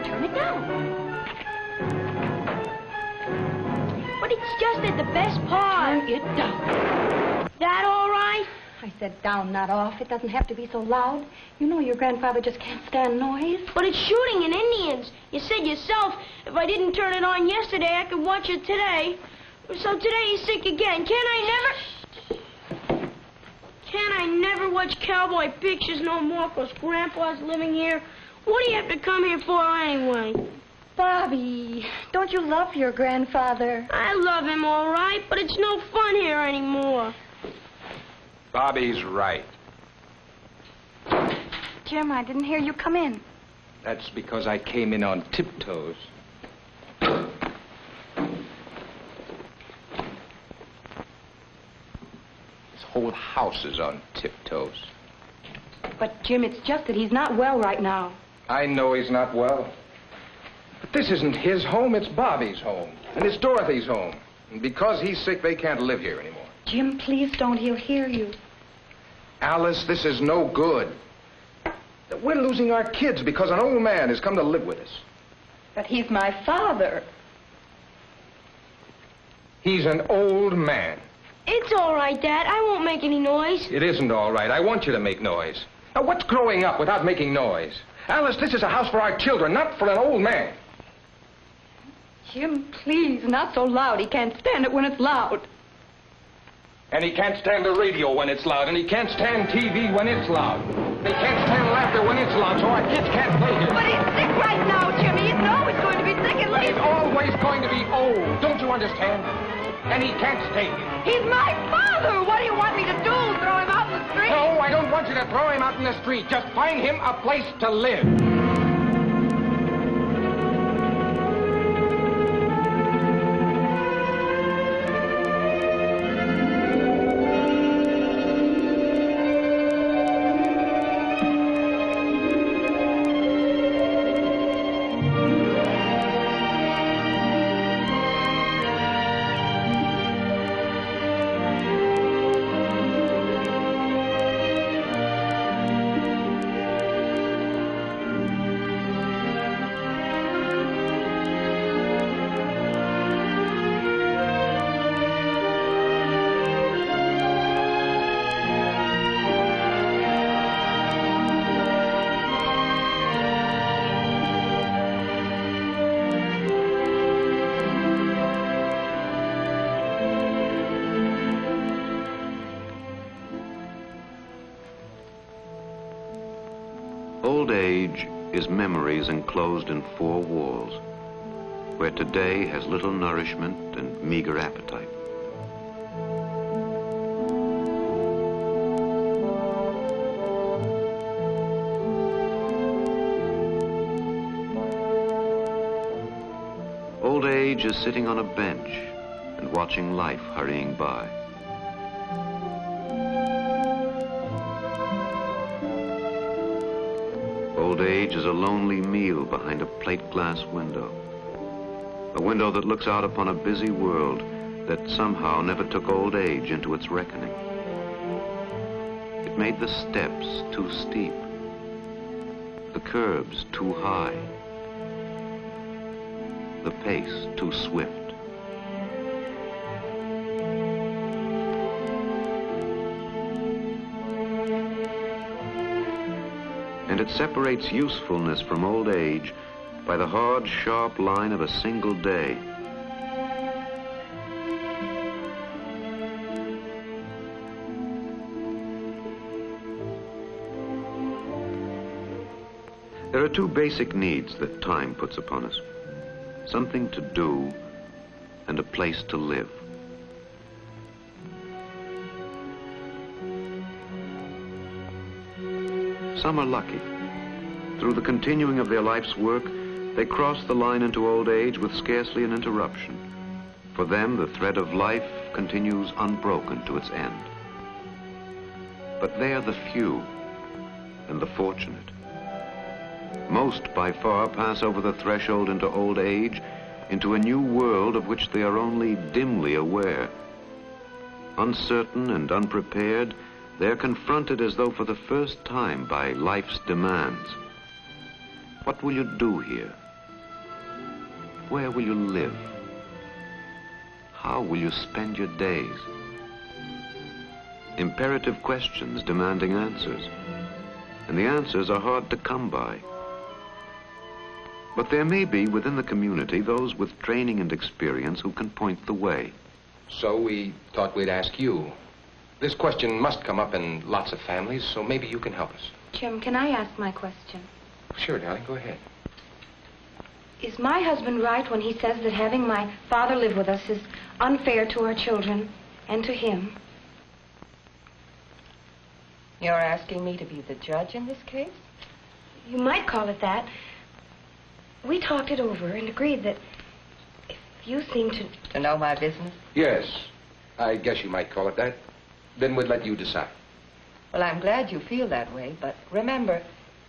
turn it down. But it's just at the best part. Turn it down. That all right? I said down, not off. It doesn't have to be so loud. You know your grandfather just can't stand noise. But it's shooting at Indians. You said yourself, if I didn't turn it on yesterday, I could watch it today. So today he's sick again. Can't I never watch cowboy pictures no more because Grandpa's living here? What do you have to come here for anyway? Bobby, don't you love your grandfather? I love him all right, but it's no fun here anymore. Bobby's right. Jim, I didn't hear you come in. That's because I came in on tiptoes. This whole house is on tiptoes. But, Jim, it's just that he's not well right now. I know he's not well. But this isn't his home, it's Bobby's home. And it's Dorothy's home. And because he's sick, they can't live here anymore. Jim, please don't. He'll hear you. Alice, this is no good. We're losing our kids because an old man has come to live with us. But he's my father. He's an old man. It's all right, Dad. I won't make any noise. It isn't all right. I want you to make noise. Now, what's growing up without making noise? Alice, this is a house for our children, not for an old man. Jim, please, not so loud. He can't stand it when it's loud. And he can't stand the radio when it's loud, and he can't stand TV when it's loud. They can't stand laughter when it's loud, so our kids can't play here. But he's sick right now, Jimmy. He's always going to be sick and He's always going to be old. Don't you understand? And he can't stay here. He's my father. What do you want me to do? Throw him out in the street? No, I don't want you to throw him out in the street. Just find him a place to live. Old age is memories enclosed in four walls, where today has little nourishment and meager appetite. Old age is sitting on a bench and watching life hurrying by. Old age is a lonely meal behind a plate glass window. A window that looks out upon a busy world that somehow never took old age into its reckoning. It made the steps too steep, the curbs too high, the pace too swift. And it separates usefulness from old age by the hard, sharp line of a single day. There are two basic needs that time puts upon us: something to do and a place to live. Some are lucky. Through the continuing of their life's work, they cross the line into old age with scarcely an interruption. For them, the thread of life continues unbroken to its end. But they are the few and the fortunate. Most, by far, pass over the threshold into old age, into a new world of which they are only dimly aware. Uncertain and unprepared, they're confronted as though for the first time by life's demands. What will you do here? where will you live? How will you spend your days? Imperative questions demanding answers. And the answers are hard to come by. But there may be within the community those with training and experience who can point the way. So we thought we'd ask you. This question must come up in lots of families, so maybe you can help us. Jim, can I ask my question? Sure, darling, go ahead. Is my husband right when he says that having my father live with us is unfair to our children and to him? You're asking me to be the judge in this case? You might call it that. We talked it over and agreed that if you seem To know my business? Yes, I guess you might call it that. Then we'd let you decide. Well, I'm glad you feel that way, but remember,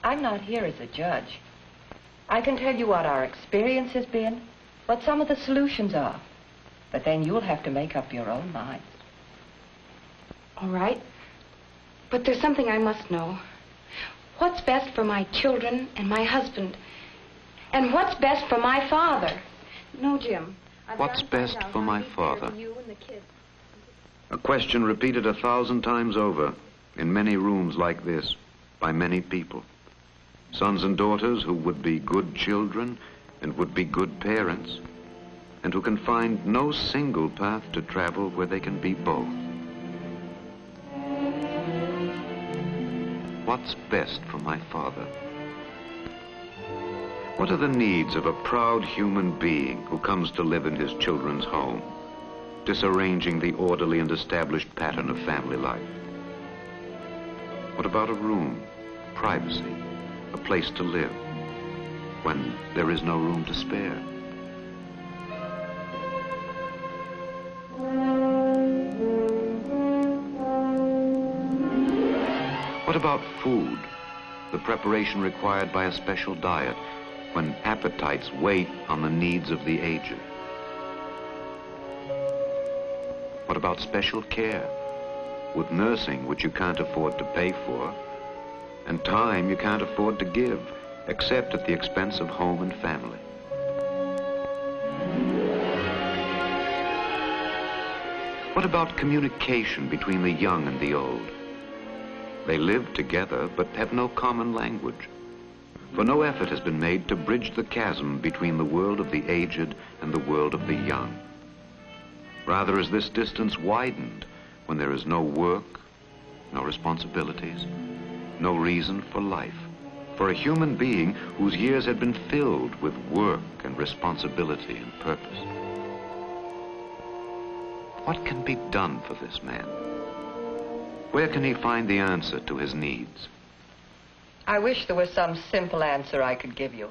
I'm not here as a judge. I can tell you what our experience has been, what some of the solutions are, but then you'll have to make up your own mind. All right. But there's something I must know. What's best for my children and my husband? And what's best for my father? No, Jim. What's best for my father? A question repeated 1,000 times over in many rooms like this by many people. Sons and daughters who would be good children and would be good parents, and who can find no single path to travel where they can be both. What's best for my father? What are the needs of a proud human being who comes to live in his children's home, disarranging the orderly and established pattern of family life? What about a room, privacy, a place to live, when there is no room to spare? What about food, the preparation required by a special diet, when appetites wait on the needs of the aged? What about special care, with nursing which you can't afford to pay for, and time you can't afford to give, except at the expense of home and family? What about communication between the young and the old? They live together, but have no common language. For no effort has been made to bridge the chasm between the world of the aged and the world of the young. Rather is this distance widened when there is no work, no responsibilities, no reason for life, for a human being whose years had been filled with work and responsibility and purpose. What can be done for this man? Where can he find the answer to his needs? I wish there was some simple answer I could give you.